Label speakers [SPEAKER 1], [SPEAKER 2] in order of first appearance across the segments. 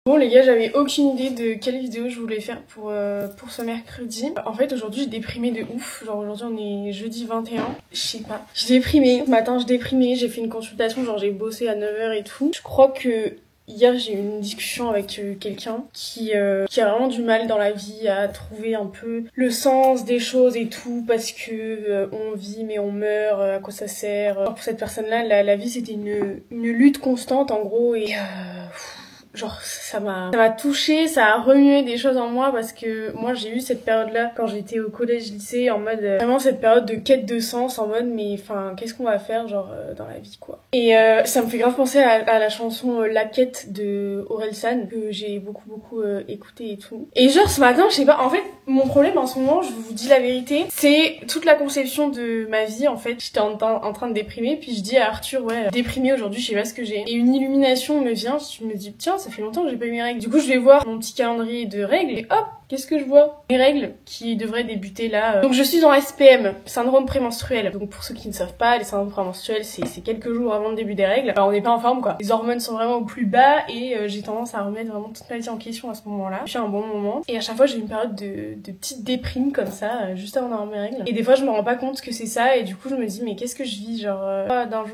[SPEAKER 1] Bon les gars, j'avais aucune idée de quelle vidéo je voulais faire pour ce mercredi. En fait aujourd'hui j'ai déprimé de ouf, genre aujourd'hui on est jeudi 21, je sais pas. J'ai déprimé, ce matin je déprimais, j'ai fait une consultation, genre j'ai bossé à 9h et tout. Je crois que hier j'ai eu une discussion avec quelqu'un qui a vraiment du mal dans la vie à trouver un peu le sens des choses et tout, parce que on vit mais on meurt, à quoi ça sert. Pour cette personne-là, la vie c'était une lutte constante en gros, et genre ça m'a touchée, ça a remué des choses en moi, parce que moi j'ai eu cette période-là quand j'étais au collège-lycée, en mode vraiment cette période de quête de sens, en mode mais enfin qu'est-ce qu'on va faire genre dans la vie quoi. Et ça me fait grave penser à la chanson La Quête de Orelsan, que j'ai beaucoup écouté et tout. Et genre ce matin, je sais pas, en fait mon problème en ce moment, je vous dis la vérité, c'est toute la conception de ma vie en fait. J'étais en train de déprimer, puis je dis à Arthur ouais, déprimée aujourd'hui, je sais pas ce que j'ai. Et une illumination me vient, je me dis tiens, ça fait longtemps que j'ai pas eu mes règles. Du coup je vais voir mon petit calendrier de règles et hop, qu'est-ce que je vois? Mes règles qui devraient débuter là. Donc je suis en SPM, syndrome prémenstruel. Donc pour ceux qui ne savent pas, les syndromes prémenstruels c'est quelques jours avant le début des règles. Alors on n'est pas en forme quoi. Les hormones sont vraiment au plus bas et j'ai tendance à remettre vraiment toute ma vie en question à ce moment-là. Je suis à un bon moment et à chaque fois j'ai une période de petite déprime comme ça juste avant d'avoir mes règles. Et des fois je me rends pas compte que c'est ça et du coup je me dis mais qu'est-ce que je vis, genre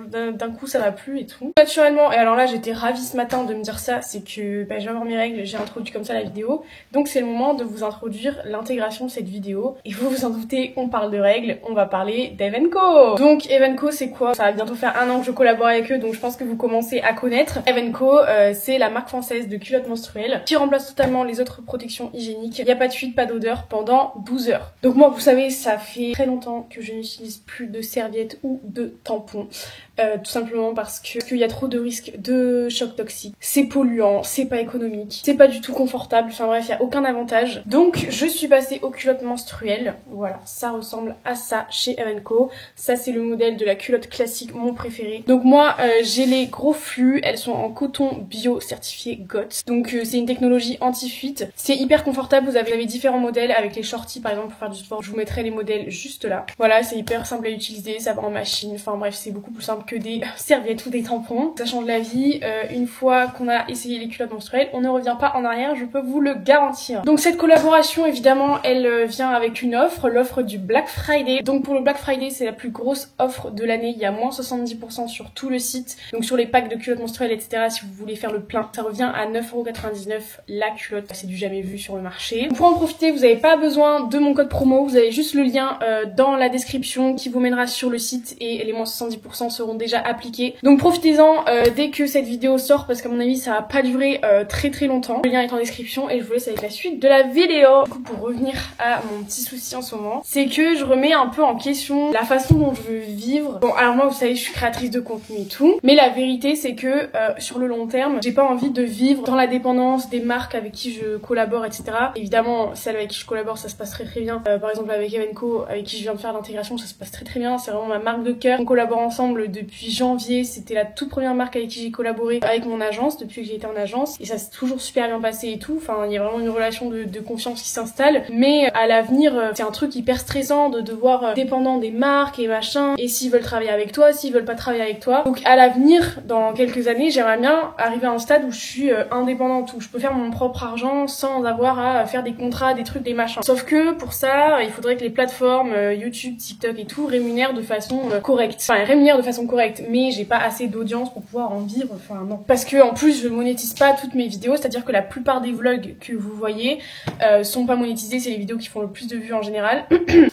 [SPEAKER 1] d'un coup ça va plus et tout. Naturellement, et alors là j'étais ravie ce matin de me dire ça, c'est que je vais avoir mes règles, j'ai introduit comme ça la vidéo. Donc c'est le moment de vous introduire l'intégration de cette vidéo. Et vous vous en doutez, on parle de règles, on va parler d'Evenko. Donc Evenko c'est quoi? Ça va bientôt faire 1 an que je collabore avec eux, donc je pense que vous commencez à connaître. Evenko c'est la marque française de culottes menstruelles qui remplace totalement les autres protections hygiéniques. Il n'y a pas de fuite, pas d'odeur pendant 12 heures. Donc moi vous savez, ça fait très longtemps que je n'utilise plus de serviettes ou de tampons. Tout simplement parce qu'il y a trop de risques de choc toxique. C'est polluant, c'est pas économique, c'est pas du tout confortable, enfin bref, il y a aucun avantage. Donc je suis passée aux culottes menstruelles. Voilà, ça ressemble à ça chez Evenko. Ça c'est le modèle de la culotte classique, mon préféré. Donc moi j'ai les gros flux, elles sont en coton bio certifié GOTS. Donc c'est une technologie anti-fuite. C'est hyper confortable, vous avez différents modèles avec les shorties par exemple pour faire du sport. Je vous mettrai les modèles juste là. Voilà, c'est hyper simple à utiliser, ça va en machine, enfin bref, c'est beaucoup plus simple que des serviettes ou des tampons. Ça change la vie. Une fois qu'on a essayé les culottes menstruelles, on ne revient pas en arrière, je peux vous le garantir. Donc cette collaboration, évidemment, elle vient avec une offre, l'offre du Black Friday. Donc pour le Black Friday, c'est la plus grosse offre de l'année. Il y a moins 70% sur tout le site. Donc sur les packs de culottes menstruelles, etc. Si vous voulez faire le plein, ça revient à 9,99€ la culotte. C'est du jamais vu sur le marché. Pour en profiter, vous n'avez pas besoin de mon code promo. Vous avez juste le lien dans la description qui vous mènera sur le site et les moins 70% seront déjà appliqués. Donc profitez-en dès que cette vidéo sort, parce qu'à mon avis ça va pas durer très longtemps. Le lien est en description et je vous laisse avec la suite de la vidéo. Du coup, pour revenir à mon petit souci en ce moment, c'est que je remets un peu en question la façon dont je veux vivre. Bon, alors moi vous savez, je suis créatrice de contenu et tout, mais la vérité c'est que sur le long terme, j'ai pas envie de vivre dans la dépendance des marques avec qui je collabore, etc. Évidemment, celle avec qui je collabore, ça se passe très bien. Par exemple avec Evenko, avec qui je viens de faire l'intégration, ça se passe très bien. C'est vraiment ma marque de cœur. On collabore ensemble depuis janvier. C'était la toute première marque avec qui j'ai collaboré avec mon agence depuis que j'ai été en agence, et ça s'est toujours super bien passé et tout. Enfin, il y a vraiment une relation de confiance qui s'installe. Mais à l'avenir, c'est un truc hyper stressant de devoir dépendant des marques et machin. Et s'ils veulent travailler avec toi, s'ils veulent pas travailler avec toi. Donc à l'avenir, dans quelques années, j'aimerais bien arriver à un stade où je suis indépendante, où je peux faire mon propre argent sans avoir à faire des contrats, des trucs, des machins. Sauf que pour ça, il faudrait que les plateformes YouTube, TikTok et tout rémunèrent de façon correcte. Enfin, rémunèrent de façon correcte, mais j'ai pas assez d'audience pour pouvoir en vivre, enfin non. Parce que en plus, je monétise pas toutes mes vidéos, c'est-à-dire que la plupart des vlogs que vous voyez sont pas monétisés, c'est les vidéos qui font le plus de vues en général.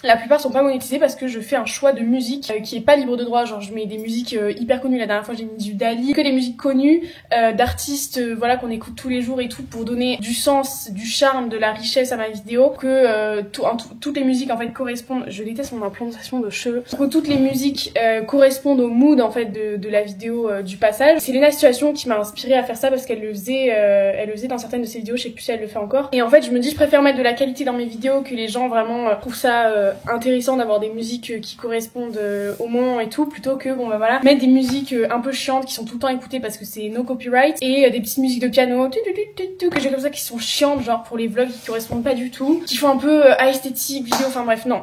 [SPEAKER 1] La plupart sont pas monétisés parce que je fais un choix de musique qui est pas libre de droit, genre je mets des musiques hyper connues. La dernière fois j'ai mis du Dali, que des musiques connues d'artistes voilà qu'on écoute tous les jours et tout, pour donner du sens, du charme, de la richesse à ma vidéo, que toutes les musiques en fait correspondent. Je déteste mon implantation de cheveux. Que toutes les musiques correspondent au mood en fait de la vidéo du passage. C'est Lena Situation qui m'a inspirée à faire ça, parce qu'elle le faisait dans certaines de ses vidéos, je sais plus si elle le fait encore. Et en fait je me dis dis je préfère mettre de la qualité dans mes vidéos, que les gens vraiment trouvent ça intéressant d'avoir des musiques qui correspondent au moment et tout, plutôt que bon bah voilà, mettre des musiques un peu chiantes qui sont tout le temps écoutées parce que c'est no copyright, et des petites musiques de piano que j'ai comme ça qui sont chiantes, genre pour les vlogs qui correspondent pas du tout, qui font un peu esthétique, vidéo, enfin bref, non.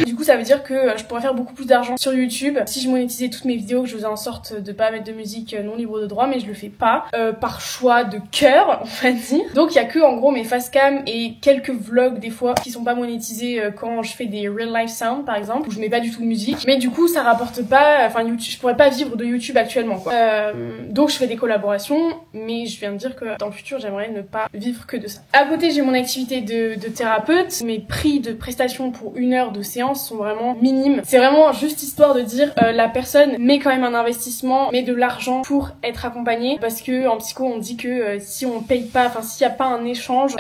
[SPEAKER 1] Du coup ça veut dire que je pourrais faire beaucoup plus d'argent sur YouTube si je monétisais toutes mes vidéos, que je faisais en sorte de pas mettre de musique non libre de droit, mais je le fais pas, par choix de cœur, on va dire. Donc il y a que en gros mes facecam et quelques vlogs des fois qui sont pas monétisés quand je fais des real life sound par exemple, où je mets pas du tout de musique, mais du coup ça rapporte pas, enfin YouTube, je pourrais pas vivre de YouTube actuellement quoi. Donc je fais des collaborations, mais je viens de dire que dans le futur j'aimerais ne pas vivre que de ça. À côté j'ai mon activité de thérapeute. Mes prix de prestation pour 1 heure de séance sont vraiment minimes. C'est vraiment juste histoire de dire la personne met quand même un investissement, met de l'argent pour être accompagnée, parce que en psycho on dit que si on paye pas, enfin s'il y a pas un échange,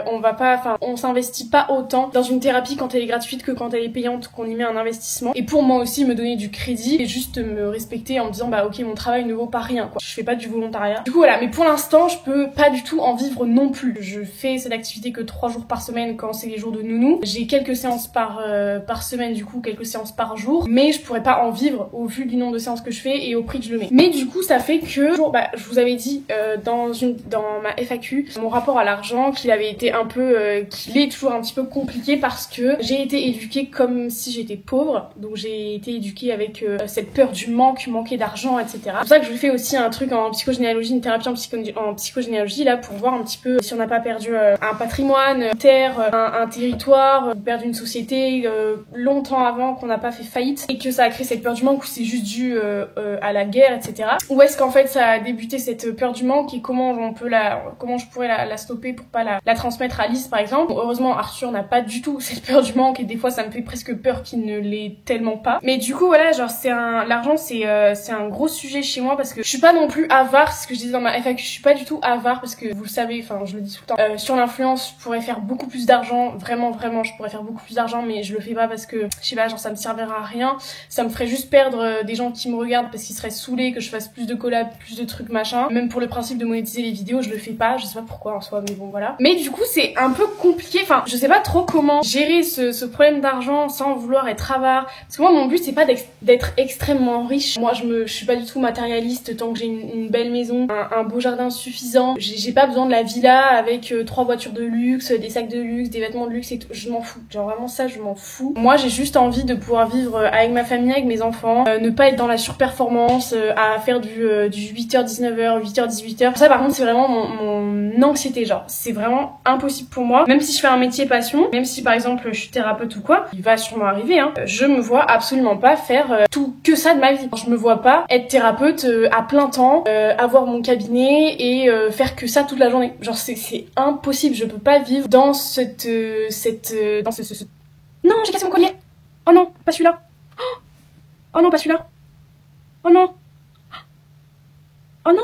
[SPEAKER 1] on va pas, enfin on s'investit pas autant dans une thérapie quand elle est gratuite que quand elle est payante, qu'on y met un investissement. Et pour moi aussi me donner du crédit et juste me respecter en me disant bah ok mon travail ne vaut pas rien quoi. Je fais pas du volontariat. Du coup voilà, mais pour l'instant je peux pas du tout en vivre non plus. Je fais cette activité que 3 jours par semaine quand c'est les jours de nounou. J'ai quelques séances par semaine, du coup quelques séances par jour, mais je pourrais pas en vivre au vu du nombre de séances que je fais et au prix que je le mets. Mais du coup ça fait que je vous avais dit dans ma FAQ mon rapport à l'argent qu'il avait été un peu qu'il est toujours un petit peu compliqué, parce que j'ai été éduquée comme si j'étais pauvre, donc j'ai été éduquée avec cette peur du manquer d'argent, etc. C'est pour ça que je fais aussi un truc en psychogénéalogie, une thérapie en psychogénéalogie là, pour voir un petit peu si on n'a pas perdu un patrimoine, une terre, un territoire, perdu une société longtemps avant, qu'on n'a pas fait faillite et que ça a créé cette peur du manque, ou c'est juste dû à la guerre, etc. Ou est-ce qu'en fait ça a débuté cette peur du manque, et comment je pourrais la stopper pour pas la transmettre à Lise par exemple. Bon, heureusement Arthur n'a pas du tout cette peur du manque, et des fois ça me fait presque peur qu'il ne l'ait tellement pas. Mais du coup voilà, genre l'argent c'est un gros sujet chez moi, parce que je suis pas non plus avare, c'est ce que je disais dans ma FAQ, je suis pas du tout avare, parce que vous le savez, enfin je le dis tout le temps, sur l'influence je pourrais faire beaucoup plus d'argent, vraiment je pourrais faire beaucoup plus d'argent, mais je le fais pas parce que je sais pas, genre ça me servira à rien, ça me ferait juste perdre des gens qui me regardent parce qu'ils seraient saoulés que je fasse plus de collabs, plus de trucs machin. Même pour le principe de monétiser les vidéos, je le fais pas, je sais pas pourquoi en soi, mais bon voilà. Mais du coup c'est un peu compliqué, enfin je sais pas trop comment gérer ce problème d'argent sans vouloir être avare, parce que moi mon but c'est pas d'être extrêmement riche. Moi je suis pas du tout matérialiste, tant que j'ai une belle maison, un beau jardin suffisant, j'ai pas besoin de la villa avec 3 voitures de luxe, des sacs de luxe, des vêtements de luxe et tout, je m'en fous, genre vraiment ça je m'en fous. Moi j'ai juste envie de pouvoir vivre avec ma famille, avec mes enfants, ne pas être dans la surperformance, à faire du 8h 19h, 8h 18h. Ça par contre c'est vraiment mon anxiété, genre c'est vraiment impossible pour moi. Même si je fais un métier passion, même si par exemple je suis thérapeute ou quoi, il va sûrement arriver je me vois absolument pas faire tout que ça de ma vie. Je me vois pas être thérapeute à plein temps, avoir mon cabinet et faire que ça toute la journée. Genre c'est impossible, je peux pas vivre dans Non, j'ai cassé mon collier. Oh non, pas celui-là. Oh non, pas celui-là. Oh non. Oh non.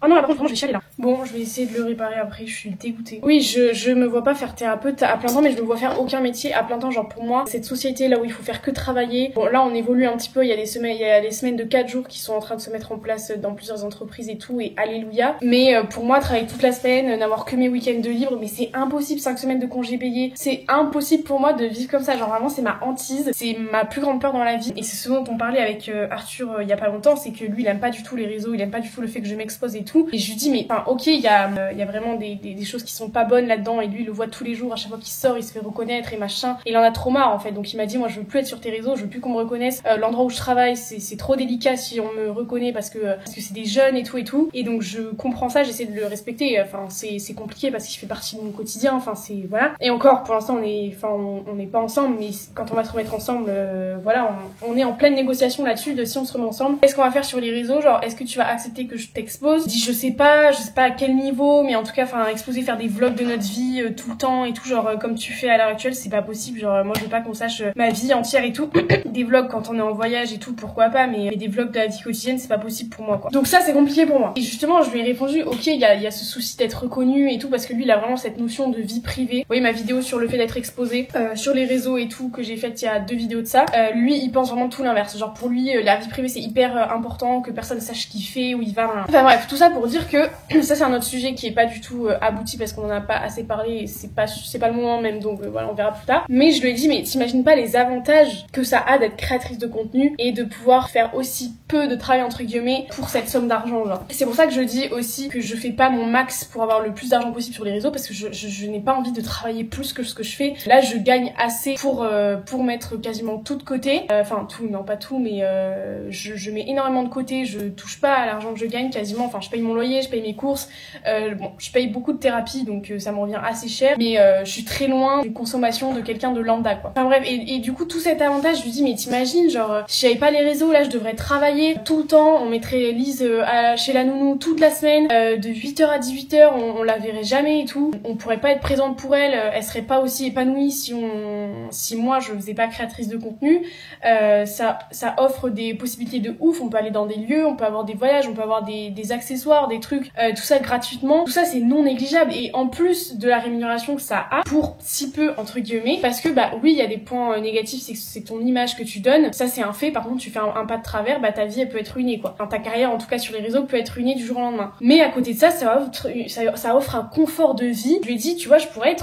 [SPEAKER 1] Oh non, là par contre, vraiment, je vais chialer là. Bon, je vais essayer de le réparer après, je suis dégoûtée. Oui, je me vois pas faire thérapeute à plein temps, mais je me vois faire aucun métier à plein temps. Genre pour moi, cette société là où il faut faire que travailler. Bon, là on évolue un petit peu, il y a les semaines de 4 jours qui sont en train de se mettre en place dans plusieurs entreprises et tout, et alléluia. Mais pour moi, travailler toute la semaine, n'avoir que mes week-ends de libre, mais c'est impossible, 5 semaines de congés payés. C'est impossible pour moi de vivre comme ça. Genre vraiment, c'est ma hantise, c'est ma plus grande peur dans la vie. Et c'est ce dont on parlait avec Arthur il y a pas longtemps, c'est que lui il aime pas du tout les réseaux, il aime pas du tout le fait que je m'expose et tout. Et je lui dis mais enfin ok, il y a vraiment des choses qui sont pas bonnes là-dedans, et lui il le voit tous les jours, à chaque fois qu'il sort il se fait reconnaître et machin, et il en a trop marre en fait. Donc il m'a dit moi je veux plus être sur tes réseaux, je veux plus qu'on me reconnaisse, l'endroit où je travaille c'est trop délicat si on me reconnaît parce que c'est des jeunes et tout, et donc je comprends ça, j'essaie de le respecter. Enfin c'est compliqué parce qu'il fait partie de mon quotidien, enfin c'est voilà. Et encore pour l'instant on n'est pas ensemble, mais quand on va se remettre ensemble, voilà, on est en pleine négociation là-dessus de si on se remet ensemble, qu'est-ce qu'on va faire sur les réseaux, genre est-ce que tu vas accepter que je t'expose. Je sais pas à quel niveau, mais en tout cas enfin exposer, faire des vlogs de notre vie tout le temps et tout, genre comme tu fais à l'heure actuelle, c'est pas possible. Genre moi je veux pas qu'on sache ma vie entière et tout. Des vlogs quand on est en voyage et tout, pourquoi pas, mais des vlogs de la vie quotidienne c'est pas possible pour moi quoi. Donc ça c'est compliqué pour moi. Et justement je lui ai répondu ok, il y a ce souci d'être reconnu et tout, parce que lui il a vraiment cette notion de vie privée. Vous voyez ma vidéo sur le fait d'être exposé sur les réseaux et tout que j'ai faite il y a 2 vidéos de ça, lui il pense vraiment tout l'inverse. Genre pour lui la vie privée c'est hyper important, que personne sache ce qu'il fait, où il va. Enfin bref, tout ça pour dire que Ça c'est un autre sujet qui est pas du tout abouti parce qu'on en a pas assez parlé et c'est pas le moment même, donc voilà, on verra plus tard. Mais je lui ai dit, mais t'imagines pas les avantages que ça a d'être créatrice de contenu et de pouvoir faire aussi peu de travail entre guillemets pour cette somme d'argent, genre. C'est pour ça que je dis aussi que je fais pas mon max pour avoir le plus d'argent possible sur les réseaux, parce que je n'ai pas envie de travailler plus que ce que je fais. Là je gagne assez pour mettre quasiment tout de côté, enfin tout, non pas tout, mais je mets énormément de côté, je touche pas à l'argent que je gagne quasiment, enfin je paye mon loyer, je paye mes courses, bon je paye beaucoup de thérapie donc ça me revient assez cher, mais je suis très loin d'une consommation de quelqu'un de lambda quoi. Enfin bref, et du coup tout cet avantage, je lui dis mais t'imagines, genre si j'avais pas les réseaux là je devrais travailler tout le temps, on mettrait Lise chez la nounou toute la semaine, de 8h à 18h, on la verrait jamais et tout, on pourrait pas être présente pour elle, elle serait pas aussi épanouie si moi je faisais pas créatrice de contenu. Ça offre des possibilités de ouf, on peut aller dans des lieux, on peut avoir des voyages, on peut avoir des accessoires, des trucs, tout ça gratuitement, tout ça c'est non négligeable, et en plus de la rémunération que ça a, pour si peu entre guillemets, parce que bah oui il y a des points négatifs, c'est ton image que tu donnes, ça c'est un fait, par contre tu fais un pas de travers, bah ta vie elle peut être ruinée quoi, enfin, ta carrière en tout cas sur les réseaux peut être ruinée du jour au lendemain. Mais à côté de ça, ça offre un confort de vie. Je lui ai dit, tu vois, je pourrais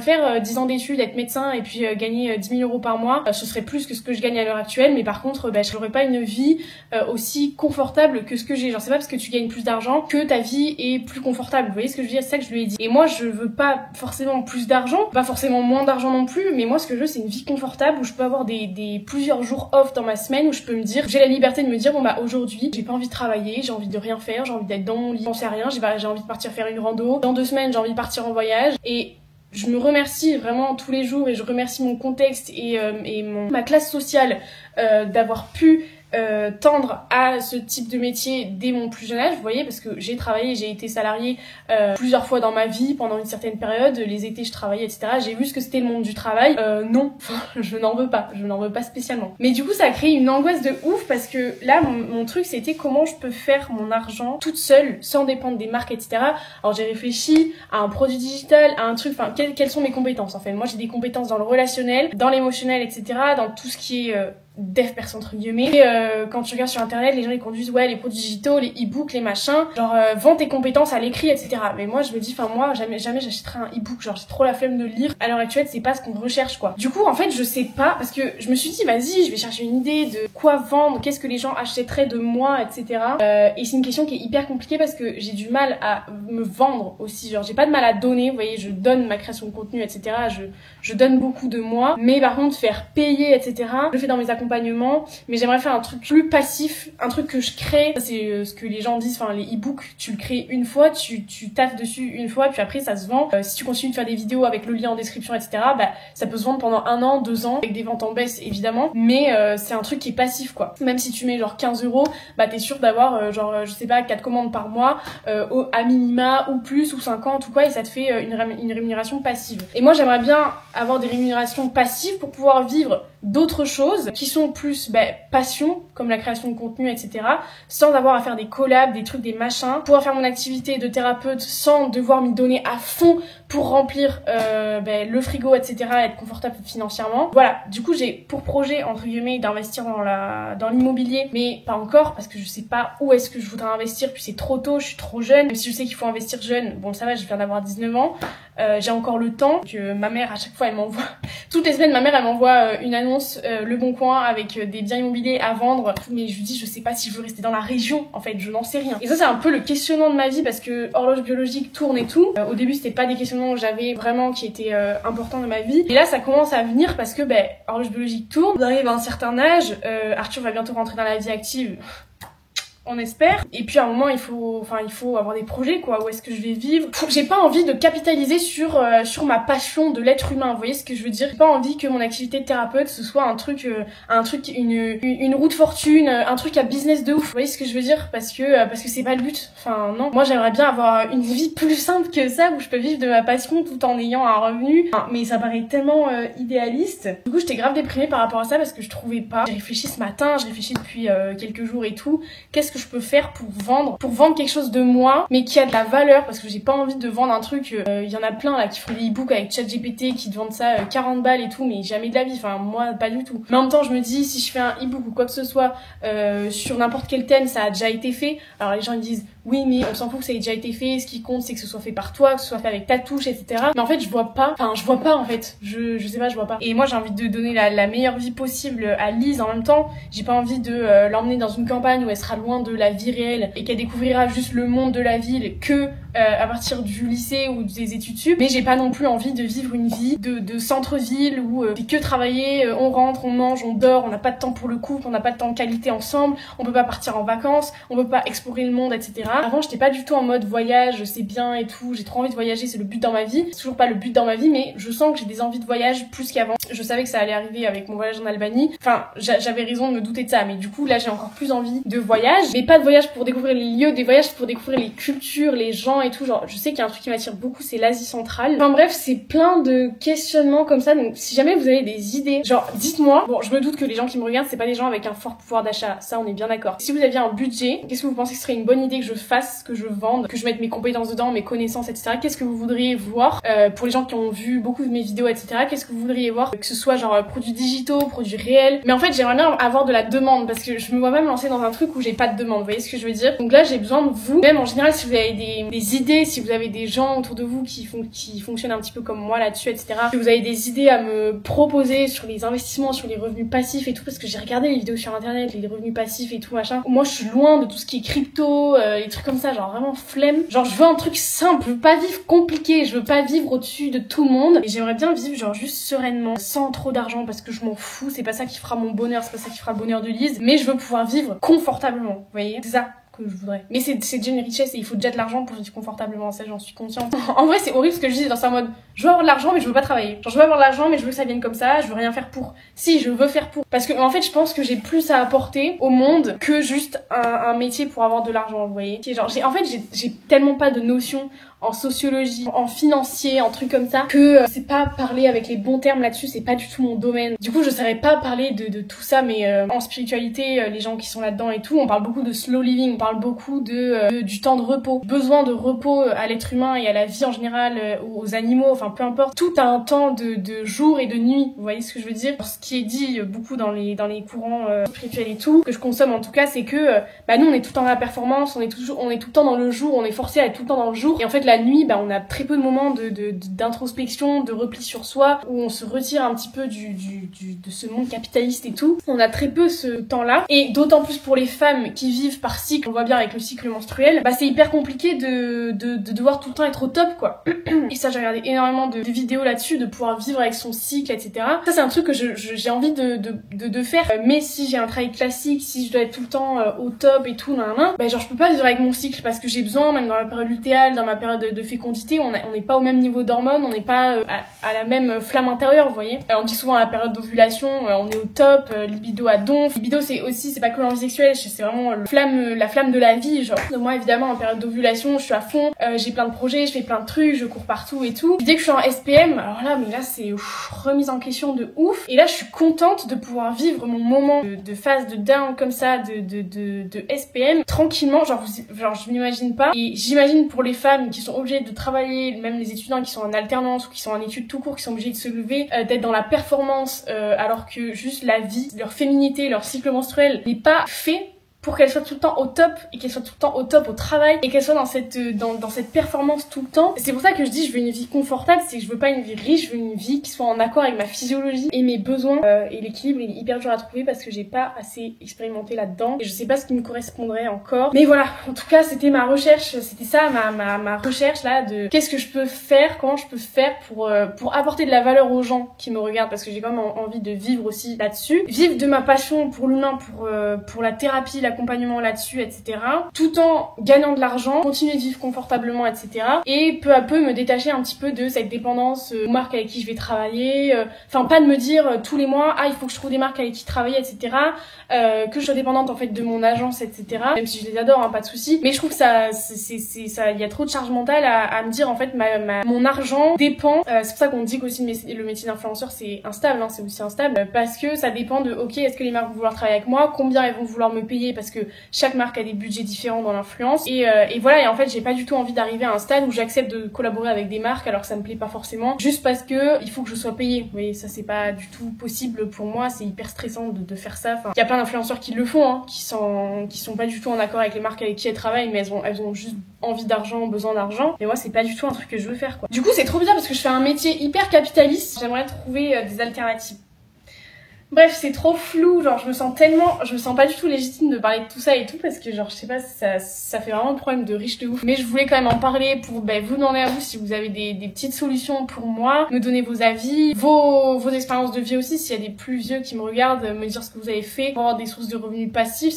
[SPEAKER 1] faire 10 ans d'études, être médecin et puis gagner 10 000 euros par mois, ce serait plus que ce que je gagne à l'heure actuelle, mais par contre bah, je n'aurais pas une vie aussi confortable que ce que j'ai, genre c'est pas parce que tu gagnes plus d'argent que ta vie est plus confortable, vous voyez ce que je veux dire, c'est ça que je lui ai dit. Et moi je veux pas forcément plus d'argent, pas forcément moins d'argent non plus, mais moi ce que je veux c'est une vie confortable où je peux avoir des plusieurs jours off dans ma semaine, où je peux me dire, j'ai la liberté de me dire bon bah aujourd'hui j'ai pas envie de travailler, j'ai envie de rien faire, j'ai envie d'être dans mon lit, j'en sais rien, j'ai envie de partir faire une rando, dans 2 semaines j'ai envie de partir en voyage, et je me remercie vraiment tous les jours et je remercie mon contexte et ma classe sociale d'avoir pu tendre à ce type de métier dès mon plus jeune âge, vous voyez, parce que j'ai travaillé, j'ai été salariée plusieurs fois dans ma vie pendant une certaine période, les étés je travaillais, etc. J'ai vu ce que c'était le monde du travail, non, je n'en veux pas spécialement. Mais du coup ça a créé une angoisse de ouf, parce que là mon truc c'était comment je peux faire mon argent toute seule, sans dépendre des marques, etc. Alors j'ai réfléchi à un produit digital, à un truc, enfin quelles sont mes compétences en fait. Moi j'ai des compétences dans le relationnel, dans l'émotionnel, etc. Dans tout ce qui est dev perso entre guillemets, et quand tu regardes sur internet les gens ils conduisent ouais les produits digitaux, les e-books, les machins, genre vends tes compétences à l'écrit, etc. Mais moi je me dis, enfin moi jamais j'achèterai un e-book, genre j'ai trop la flemme de lire, à l'heure actuelle c'est pas ce qu'on recherche quoi. Du coup en fait je sais pas, parce que je me suis dit vas-y je vais chercher une idée de quoi vendre, qu'est-ce que les gens achèteraient de moi, etc. Et c'est une question qui est hyper compliquée parce que j'ai du mal à me vendre aussi, genre j'ai pas de mal à donner, vous voyez, je donne ma création de contenu, etc. Je donne beaucoup de moi, mais par contre faire payer, etc. je le fais dans mes accompagnement, mais j'aimerais faire un truc plus passif, un truc que je crée, c'est ce que les gens disent, enfin les e-books, tu le crées une fois, tu taffes dessus une fois, puis après ça se vend, si tu continues de faire des vidéos avec le lien en description, etc., bah ça peut se vendre pendant 1 an, 2 ans, avec des ventes en baisse évidemment, mais c'est un truc qui est passif quoi. Même si tu mets genre 15 €, bah t'es sûr d'avoir genre je sais pas 4 commandes par mois, à minima, ou plus, ou 50 ou quoi, et ça te fait une rémunération passive. Et moi j'aimerais bien avoir des rémunérations passives pour pouvoir vivre d'autres choses qui sont plus passion, comme la création de contenu, etc., sans avoir à faire des collabs, des trucs, des machins, pouvoir faire mon activité de thérapeute sans devoir m'y donner à fond pour remplir le frigo, etc., être confortable financièrement. Voilà, du coup j'ai pour projet entre guillemets d'investir dans l'immobilier, mais pas encore parce que je sais pas où est-ce que je voudrais investir, puis c'est trop tôt, je suis trop jeune, même si je sais qu'il faut investir jeune, bon ça va, je viens d'avoir 19 ans, j'ai encore le temps, que ma mère à chaque fois elle m'envoie, toutes les semaines ma mère elle m'envoie une annonce, Le Bon Coin, avec des biens immobiliers à vendre, mais je lui dis je sais pas si je veux rester dans la région, en fait je n'en sais rien. Et ça c'est un peu le questionnement de ma vie, parce que horloge biologique tourne et tout, au début c'était pas des questionnements que j'avais vraiment qui étaient importants dans ma vie, et là ça commence à venir parce que horloge biologique tourne, on arrive à un certain âge, Arthur va bientôt rentrer dans la vie active, on espère, et puis à un moment il faut avoir des projets quoi, où est-ce que je vais vivre. J'ai pas envie de capitaliser sur ma passion de l'être humain, vous voyez ce que je veux dire. J'ai pas envie que mon activité de thérapeute ce soit un truc une roue de fortune, un truc à business de ouf, vous voyez ce que je veux dire, parce que c'est pas le but. Enfin non, moi j'aimerais bien avoir une vie plus simple que ça, où je peux vivre de ma passion tout en ayant un revenu, mais ça paraît tellement idéaliste. Du coup j'étais grave déprimée par rapport à ça, parce que je trouvais pas. J'ai réfléchi ce matin, j'ai réfléchi depuis quelques jours et tout, qu'est-ce que je peux faire pour vendre quelque chose de moi, mais qui a de la valeur, parce que j'ai pas envie de vendre un truc, il y en a plein là qui font des e-books avec ChatGPT qui te vendent ça 40 balles et tout, mais jamais de la vie, enfin moi pas du tout. Mais en même temps je me dis, si je fais un e-book ou quoi que ce soit sur n'importe quel thème, ça a déjà été fait. Alors les gens ils disent oui mais on s'en fout que ça ait déjà été fait, ce qui compte c'est que ce soit fait par toi, que ce soit fait avec ta touche, etc. Mais en fait je vois pas en fait, je sais pas, je vois pas. Et moi j'ai envie de donner la meilleure vie possible à Lise. En même temps j'ai pas envie de l'emmener dans une campagne où elle sera loin de la vie réelle et qu'elle découvrira juste le monde de la ville que à partir du lycée ou des études sup. Mais j'ai pas non plus envie de vivre une vie de centre-ville où on fait que travailler, on rentre, on mange, on dort, on n'a pas de temps pour le couple, on n'a pas de temps de qualité ensemble, on peut pas partir en vacances, on peut pas explorer le monde, etc. Avant j'étais pas du tout en mode voyage, c'est bien et tout, j'ai trop envie de voyager, c'est le but dans ma vie. C'est toujours pas le but dans ma vie, mais je sens que j'ai des envies de voyage plus qu'avant. Je savais que ça allait arriver avec mon voyage en Albanie. Enfin, j'avais raison de me douter de ça, mais du coup là j'ai encore plus envie de voyage, mais pas de voyage pour découvrir les lieux, des voyages pour découvrir les cultures, les gens et tout. Genre je sais qu'il y a un truc qui m'attire beaucoup, c'est l'Asie centrale. Enfin bref, c'est plein de questionnements comme ça, donc si jamais vous avez des idées, genre dites-moi. Bon, je me doute que les gens qui me regardent c'est pas des gens avec un fort pouvoir d'achat, ça on est bien d'accord. Si vous aviez un budget, qu'est-ce que vous pensez que ce serait une bonne idée que je fasse, que je vende, que je mette mes compétences dedans, mes connaissances, etc. Qu'est-ce que vous voudriez voir pour les gens qui ont vu beaucoup de mes vidéos, etc. Qu'est-ce que vous voudriez voir, que ce soit genre produits digitaux, produits réels. Mais en fait j'aimerais bien avoir de la demande parce que je me vois même lancer dans un truc où j'ai pas de demande, vous voyez ce que je veux dire. Donc là j'ai besoin de vous, même en général si vous avez des idées, si vous avez des gens autour de vous qui fonctionnent un petit peu comme moi là-dessus, etc. Si vous avez des idées à me proposer sur les investissements, sur les revenus passifs et tout, parce que j'ai regardé les vidéos sur internet, les revenus passifs et tout machin. Moi je suis loin de tout ce qui est crypto, les trucs comme ça, genre vraiment flemme. Genre je veux un truc simple, je veux pas vivre compliqué, je veux pas vivre au-dessus de tout le monde. Et j'aimerais bien vivre genre juste sereinement, sans trop d'argent parce que je m'en fous, c'est pas ça qui fera mon bonheur, c'est pas ça qui fera le bonheur de Lise, mais je veux pouvoir vivre confortablement, vous voyez. C'est ça que je voudrais. Mais c'est déjà une richesse et il faut déjà de l'argent pour vivre confortablement, ça j'en suis consciente. En vrai c'est horrible ce que je dis dans sa mode, je veux avoir de l'argent mais je veux pas travailler. Genre je veux avoir de l'argent mais je veux que ça vienne comme ça, je veux rien faire pour. Si, je veux faire pour. Parce que en fait je pense que j'ai plus à apporter au monde que juste un métier pour avoir de l'argent, vous voyez. Genre j'ai tellement pas de notions en sociologie, en financier, en trucs comme ça, que c'est pas parler avec les bons termes là-dessus, c'est pas du tout mon domaine. Du coup, je saurais pas parler de tout ça, mais en spiritualité, les gens qui sont là-dedans et tout, on parle beaucoup de slow living, on parle beaucoup du temps de repos, besoin de repos à l'être humain et à la vie en général, aux animaux, enfin peu importe. Tout a un temps de jour et de nuit, vous voyez ce que je veux dire. Ce qui est dit beaucoup dans les courants spirituels et tout, que je consomme en tout cas, c'est que nous on est tout le temps dans la performance, on est tout le temps dans le jour, on est forcé à être tout le temps dans le jour, et en fait la nuit, on a très peu de moments d'introspection, de repli sur soi, où on se retire un petit peu de ce monde capitaliste et tout. On a très peu ce temps-là, et d'autant plus pour les femmes qui vivent par cycle, on voit bien avec le cycle menstruel, c'est hyper compliqué de devoir tout le temps être au top, quoi. Et ça, j'ai regardé énormément de vidéos là-dessus, de pouvoir vivre avec son cycle, etc. Ça, c'est un truc que j'ai envie de faire, mais si j'ai un travail classique, si je dois être tout le temps au top et tout, genre je peux pas vivre avec mon cycle, parce que j'ai besoin, même dans la période lutéale, dans ma période de fécondité, on n'est pas au même niveau d'hormones, on n'est pas à la même flamme intérieure, vous voyez. On dit souvent à la période d'ovulation, on est au top, libido à donf. Libido c'est pas que l'envie sexuelle, c'est vraiment la flamme de la vie, genre. Moi évidemment en période d'ovulation, je suis à fond, j'ai plein de projets, je fais plein de trucs, je cours partout et tout. Dès que je suis en SPM, alors là c'est remise en question de ouf. Et là je suis contente de pouvoir vivre mon moment de phase de down comme ça, de SPM tranquillement, genre je m'imagine pas. Et j'imagine pour les femmes qui sont obligées de travailler, même les étudiants qui sont en alternance ou qui sont en études tout court, qui sont obligés de se lever, d'être dans la performance, alors que juste la vie, leur féminité, leur cycle menstruel n'est pas fait pour qu'elle soit tout le temps au top et qu'elle soit tout le temps au top au travail et qu'elle soit dans cette performance tout le temps. C'est pour ça que je dis je veux une vie confortable, c'est que je veux pas une vie riche, je veux une vie qui soit en accord avec ma physiologie et mes besoins, et l'équilibre est hyper dur à trouver parce que j'ai pas assez expérimenté là-dedans et je sais pas ce qui me correspondrait encore. Mais voilà, en tout cas c'était ma recherche, c'était ça ma recherche là de qu'est-ce que je peux faire, comment je peux faire pour apporter de la valeur aux gens qui me regardent, parce que j'ai quand même envie de vivre aussi là-dessus, vivre de ma passion pour l'humain, pour la thérapie, l'accompagnement là-dessus, etc. Tout en gagnant de l'argent, continuer de vivre confortablement, etc. Et peu à peu me détacher un petit peu de cette dépendance aux marques avec qui je vais travailler. Enfin, pas de me dire tous les mois, il faut que je trouve des marques avec qui travailler, etc. Que je sois dépendante en fait de mon agence, etc. Même si je les adore, pas de souci. Mais je trouve que ça, il y a trop de charge mentale à me dire en fait mon argent dépend. C'est pour ça qu'on dit qu'aussi le métier d'influenceur c'est instable, c'est aussi instable parce que ça dépend de ok, est-ce que les marques vont vouloir travailler avec moi, combien elles vont vouloir me payer, parce parce que chaque marque a des budgets différents dans l'influence et voilà. Et en fait j'ai pas du tout envie d'arriver à un stade où j'accepte de collaborer avec des marques alors que ça me plaît pas forcément, juste parce que il faut que je sois payée. Vous voyez, ça c'est pas du tout possible pour moi, c'est hyper stressant de faire ça. Enfin, il y a plein d'influenceurs qui le font, hein, qui sont pas du tout en accord avec les marques avec qui elles travaillent, mais elles ont juste envie d'argent, besoin d'argent. Mais moi c'est pas du tout un truc que je veux faire, quoi. Du coup c'est trop bien parce que je fais un métier hyper capitaliste. J'aimerais trouver des alternatives. Bref, c'est trop flou, genre je me sens pas du tout légitime de parler de tout ça et tout parce que genre je sais pas, ça fait vraiment le problème de riche de ouf. Mais je voulais quand même en parler pour vous demander à vous si vous avez des petites solutions pour moi, me donner vos avis, vos expériences de vie aussi, s'il y a des plus vieux qui me regardent, me dire ce que vous avez fait pour avoir des sources de revenus passifs,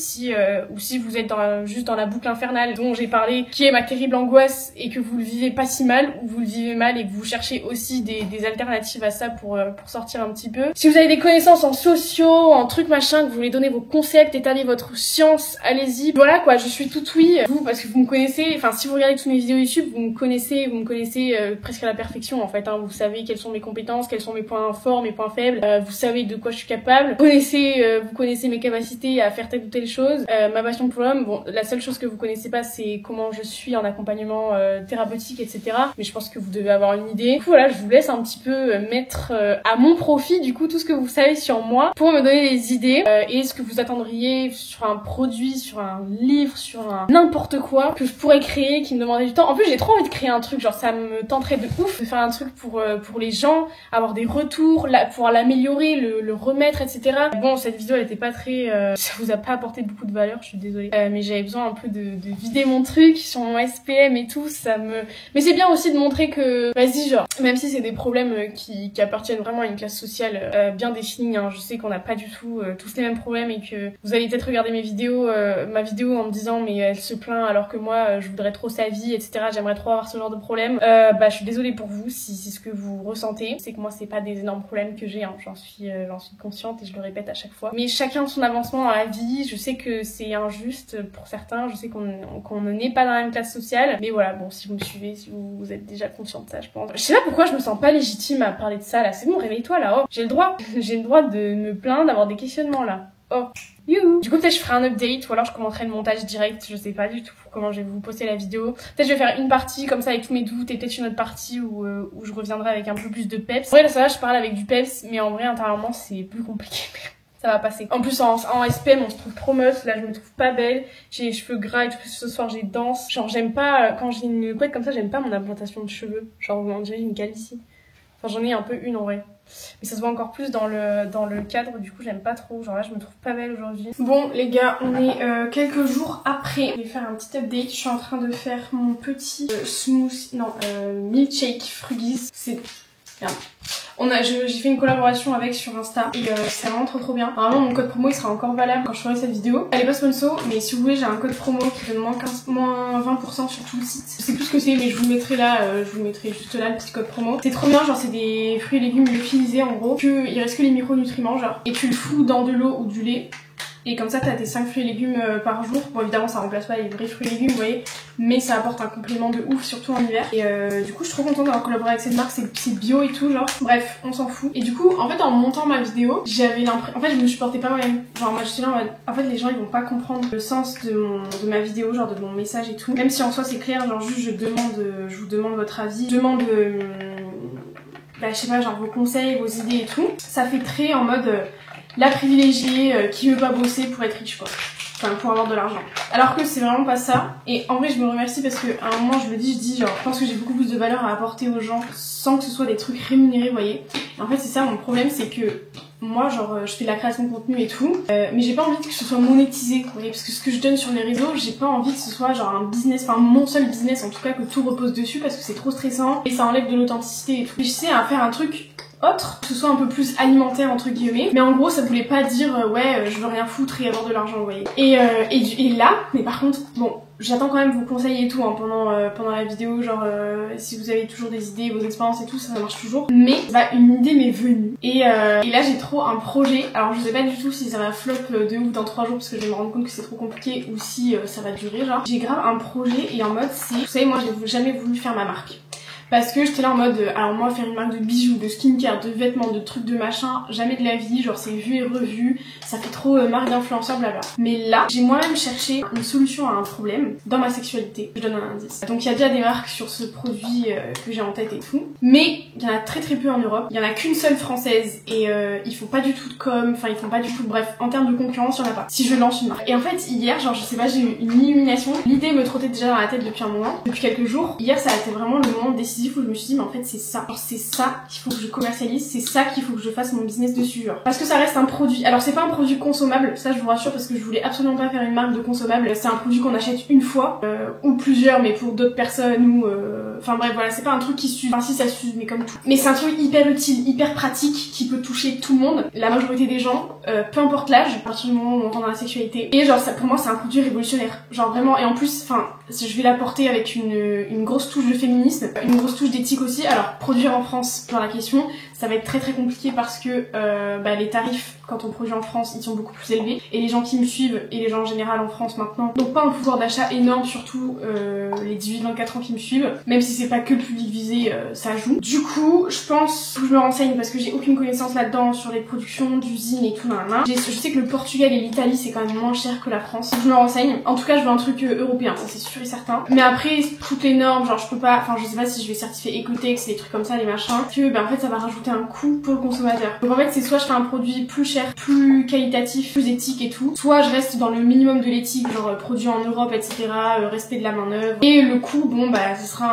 [SPEAKER 1] ou si vous êtes juste dans la boucle infernale dont j'ai parlé, qui est ma terrible angoisse et que vous le vivez pas si mal ou vous le vivez mal et que vous cherchez aussi des alternatives à ça pour sortir un petit peu. Si vous avez des connaissances en sociaux, en trucs machin, que vous voulez donner vos concepts, étaler votre science, allez-y. Voilà quoi, je suis toute oui. Vous, parce que vous me connaissez, enfin si vous regardez toutes mes vidéos YouTube, vous me connaissez presque à la perfection en fait, hein. Vous savez quelles sont mes compétences, quels sont mes points forts, mes points faibles, vous savez de quoi je suis capable, vous connaissez mes capacités à faire telle ou telle chose, ma passion pour l'homme. Bon, la seule chose que vous connaissez pas, c'est comment je suis en accompagnement thérapeutique, etc. Mais je pense que vous devez avoir une idée. Du coup, voilà, je vous laisse un petit peu mettre à mon profit du coup tout ce que vous savez sur moi pour me donner des idées et ce que vous attendriez sur un produit, sur un livre, sur un n'importe quoi que je pourrais créer qui me demandait du temps. En plus j'ai trop envie de créer un truc, genre ça me tenterait de ouf de faire un truc pour les gens, avoir des retours, pouvoir l'améliorer, le remettre, etc. Bon, cette vidéo elle était pas très... ça vous a pas apporté beaucoup de valeur, je suis désolée. Mais j'avais besoin un peu de vider mon truc sur mon SPM et tout, mais c'est bien aussi de montrer que, vas-y, genre, même si c'est des problèmes qui appartiennent vraiment à une classe sociale bien définie, hein, je sais qu'on n'a pas du tout tous les mêmes problèmes et que vous allez peut-être regarder ma vidéo en me disant mais elle se plaint alors que moi je voudrais trop sa vie, etc. J'aimerais trop avoir ce genre de problème. Je suis désolée pour vous si c'est ce que vous ressentez. C'est que moi c'est pas des énormes problèmes que j'ai, hein. J'en suis consciente et je le répète à chaque fois. Mais chacun son avancement dans la vie. Je sais que c'est injuste pour certains. Je sais qu'on ne naît pas dans la même classe sociale. Mais voilà, bon, si vous me suivez, si vous êtes déjà conscient de ça, je pense. Je sais pas pourquoi je me sens pas légitime à parler de ça là. C'est bon, réveille-toi là. Oh, j'ai le droit de me plaindre, d'avoir des questionnements là. Oh, youhou. Du coup peut-être je ferai un update ou alors je commencerai le montage direct, je sais pas du tout comment je vais vous poster la vidéo. Peut-être je vais faire une partie comme ça avec tous mes doutes et peut-être une autre partie où je reviendrai avec un peu plus de peps. En vrai ça va, je parle avec du peps mais en vrai intérieurement c'est plus compliqué. Ça va passer. En plus en SPM on se trouve trop meuf, là je me trouve pas belle, j'ai les cheveux gras et tout, ce soir j'ai danse. Genre j'aime pas, quand j'ai une couette comme ça j'aime pas mon implantation de cheveux. Genre on dirait une calvitie. Enfin j'en ai un peu une en vrai. Mais ça se voit encore plus dans le cadre, du coup j'aime pas trop, genre là je me trouve pas belle aujourd'hui. Bon les gars, on est quelques jours après. Je vais faire un petit update, je suis en train de faire mon petit milkshake Frugis. C'est... Merde. J'ai fait une collaboration avec sur Insta et c'est vraiment trop bien. Normalement mon code promo il sera encore valable quand je ferai cette vidéo. Elle est pas sponsor mais si vous voulez j'ai un code promo qui donne moins 20% sur tout le site. Je sais plus ce que c'est mais je vous le mettrai là, je vous mettrai juste là le petit code promo. C'est trop bien, genre c'est des fruits et légumes lyophilisés en gros, il reste que les micronutriments genre. Et tu le fous dans de l'eau ou du lait. Et comme ça, t'as tes 5 fruits et légumes par jour. Bon, évidemment, ça remplace pas les vrais fruits et légumes, vous voyez. Mais ça apporte un complément de ouf, surtout en hiver. Et du coup, je suis trop contente d'avoir collaboré avec cette marque. C'est bio et tout, genre. Bref, on s'en fout. Et du coup, en fait, en montant ma vidéo, j'avais l'impression... En fait, je me supportais pas moi-même. Genre, moi, je suis là en mode... En fait, les gens, ils vont pas comprendre le sens de ma vidéo, genre de mon message et tout. Même si en soi, c'est clair, genre, juste, je vous demande votre avis. Je demande... je sais pas, genre, vos conseils, vos idées et tout. Ça fait très en mode... la privilégiée qui veut pas bosser pour être riche quoi. Enfin pour avoir de l'argent. Alors que c'est vraiment pas ça. Et en vrai je me remercie parce que à un moment je dis genre je pense que j'ai beaucoup plus de valeur à apporter aux gens sans que ce soit des trucs rémunérés, vous voyez. Et en fait c'est ça mon problème, c'est que moi genre je fais de la création de contenu et tout mais j'ai pas envie que ce soit monétisé, vous voyez, parce que ce que je donne sur les réseaux j'ai pas envie que ce soit genre un business, enfin mon seul business en tout cas, que tout repose dessus parce que c'est trop stressant et ça enlève de l'authenticité et tout. Et je sais à faire un truc autre, que ce soit un peu plus alimentaire entre guillemets, mais en gros ça voulait pas dire je veux rien foutre et avoir de l'argent, vous voyez. Et là, mais par contre, bon, j'attends quand même vos conseils et tout hein, pendant la vidéo, genre si vous avez toujours des idées, vos expériences et tout, ça marche toujours. Mais une idée m'est venue et là j'ai trop un projet. Alors je sais pas du tout si ça va flop de ouf dans 3 jours parce que je vais me rendre compte que c'est trop compliqué ou si ça va durer genre. J'ai grave un projet et en mode c'est, vous savez moi j'ai jamais voulu faire ma marque. parce que j'étais là en mode alors moi faire une marque de bijoux, de skincare, de vêtements, de trucs de machin, jamais de la vie, genre c'est vu et revu, ça fait trop marque d'influenceur blabla. Mais là j'ai moi-même cherché une solution à un problème dans ma sexualité. Je donne un indice. Donc il y a déjà des marques sur ce produit que j'ai en tête et tout, mais il y en a très peu en Europe, il y en a qu'une seule française et ils font pas du tout de com, enfin ils font pas du tout, bref en termes de concurrence il y en a pas. Si je lance une marque. Et en fait hier genre je sais pas, j'ai eu une illumination, l'idée me trottait déjà dans la tête depuis un moment, depuis quelques jours. Hier ça a été vraiment le moment décisif où je me suis dit mais en fait c'est ça, genre c'est ça qu'il faut que je commercialise, c'est ça qu'il faut que je fasse mon business dessus genre. Parce que ça reste un produit, alors c'est pas un produit consommable, ça je vous rassure parce que je voulais absolument pas faire une marque de consommable, c'est un produit qu'on achète une fois, ou plusieurs mais pour d'autres personnes ou enfin bref voilà, c'est pas un truc qui s'use, enfin si ça s'use mais comme tout. Mais c'est un truc hyper utile, hyper pratique, qui peut toucher tout le monde, la majorité des gens, peu importe l'âge, à partir du moment où on rentre dans la sexualité. Et genre ça, pour moi c'est un produit révolutionnaire, genre vraiment, et en plus, enfin je vais l'apporter avec une grosse touche de féminisme, une grosse touche d'éthique aussi. Alors produire en France, genre la question, ça va être très compliqué parce que les tarifs quand on produit en France ils sont beaucoup plus élevés et les gens qui me suivent et les gens en général en France maintenant n'ont pas un pouvoir d'achat énorme, surtout les 18-24 ans qui me suivent, même si c'est pas que le public visé, ça joue. Du coup je pense que je me renseigne parce que j'ai aucune connaissance là-dedans sur les productions d'usines et tout nanana. Je sais que le Portugal et l'Italie c'est quand même moins cher que la France, je me renseigne. En tout cas je veux un truc européen, ça c'est sûr et certain. Mais après toutes les normes, genre je peux pas, enfin je sais pas si je vais certifier Ecotex et des trucs comme ça, les machins, que en fait ça va rajouter un coût pour le consommateur. Donc en fait c'est soit je fais un produit plus cher, plus qualitatif, plus éthique et tout, soit je reste dans le minimum de l'éthique, genre produit en Europe etc, respect de la main d'œuvre, et le coût bon ce sera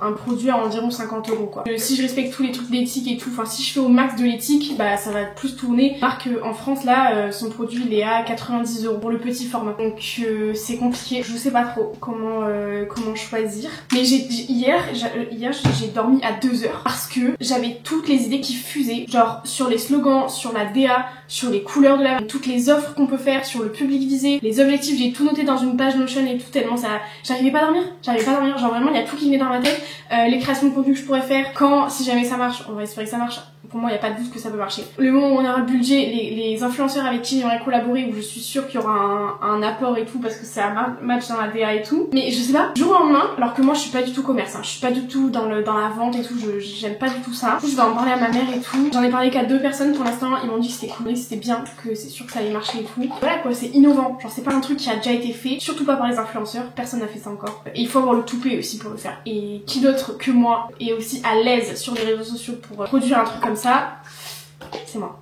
[SPEAKER 1] un produit à environ 50 € quoi. Si je respecte tous les trucs d'éthique et tout, enfin si je fais au max de l'éthique, ça va plus tourner. Marque en France là, son produit il est à 90 € pour le petit format, donc c'est compliqué, je sais pas trop comment choisir. Mais hier j'ai dormi à 2 heures parce que j'avais toutes les idées qui fusaient, genre sur les slogans, sur la DA, sur les couleurs de la, toutes les offres qu'on peut faire, sur le public visé, les objectifs, j'ai tout noté dans une page Notion et tout, tellement ça, j'arrivais pas à dormir, genre vraiment il y a tout qui venait dans ma tête, les créations de contenu que je pourrais faire, si jamais ça marche, on va espérer que ça marche. Pour moi, il n'y a pas de doute que ça peut marcher. Le moment où on aura le budget, les influenceurs avec qui j'aimerais collaborer, où je suis sûre qu'il y aura un apport et tout, parce que ça match dans la DA et tout. Mais je sais pas, jour au lendemain, alors que moi je suis pas du tout commerce, je suis pas du tout dans la vente et tout, j'aime pas du tout ça. Du coup, je vais en parler à ma mère et tout. J'en ai parlé qu'à 2 personnes pour l'instant, ils m'ont dit que c'était cool, que c'était bien, que c'est sûr que ça allait marcher et tout. Voilà quoi, c'est innovant, genre c'est pas un truc qui a déjà été fait, surtout pas par les influenceurs, personne n'a fait ça encore. Et il faut avoir le toupet aussi pour le faire. Et qui d'autre que moi est aussi à l'aise sur les réseaux sociaux pour produire un truc comme ça? C'est moi.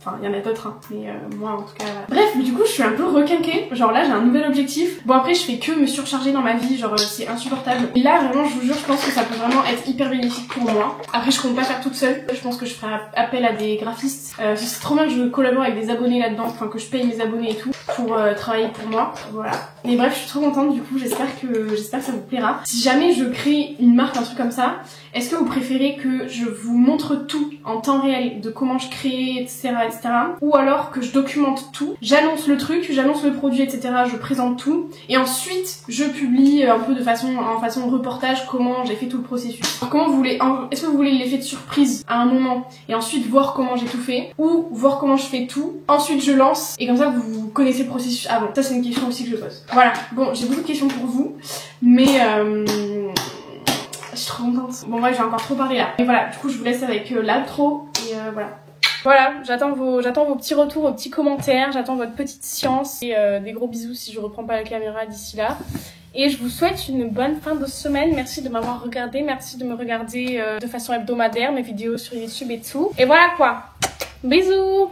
[SPEAKER 1] Enfin, il y en a d'autres, mais moi en tout cas... Voilà. Bref, mais du coup, je suis un peu requinquée. Genre là, j'ai un nouvel objectif. Bon, après, je fais que me surcharger dans ma vie, genre c'est insupportable. Et là, vraiment, je vous jure, je pense que ça peut vraiment être hyper bénéfique pour moi. Après, je compte pas faire toute seule. Je pense que je ferai appel à des graphistes. C'est trop bien que je collabore avec des abonnés là-dedans, enfin que je paye mes abonnés et tout, pour travailler pour moi. Voilà. Mais bref, je suis trop contente, du coup, j'espère que ça vous plaira. Si jamais je crée une marque, un truc comme ça, est-ce que vous préférez que je vous montre tout en temps réel, de comment je crée, etc., ou alors que je documente tout, j'annonce le truc, j'annonce le produit, etc., je présente tout, et ensuite je publie un peu en façon reportage comment j'ai fait tout le processus. Alors, est-ce que vous voulez l'effet de surprise à un moment, et ensuite voir comment j'ai tout fait, ou voir comment je fais tout, ensuite je lance, et comme ça vous connaissez le processus avant. Ça c'est une question aussi que je pose. Voilà, bon, j'ai beaucoup de questions pour vous, mais je suis trop contente. Bon bref, j'ai encore trop parlé là. Et voilà, du coup je vous laisse avec l'intro et voilà. Voilà, j'attends vos petits retours, vos petits commentaires, j'attends votre petite science et des gros bisous si je reprends pas la caméra d'ici là. Et je vous souhaite une bonne fin de semaine. Merci de m'avoir regardé, merci de me regarder de façon hebdomadaire, mes vidéos sur YouTube et tout. Et voilà quoi. Bisous.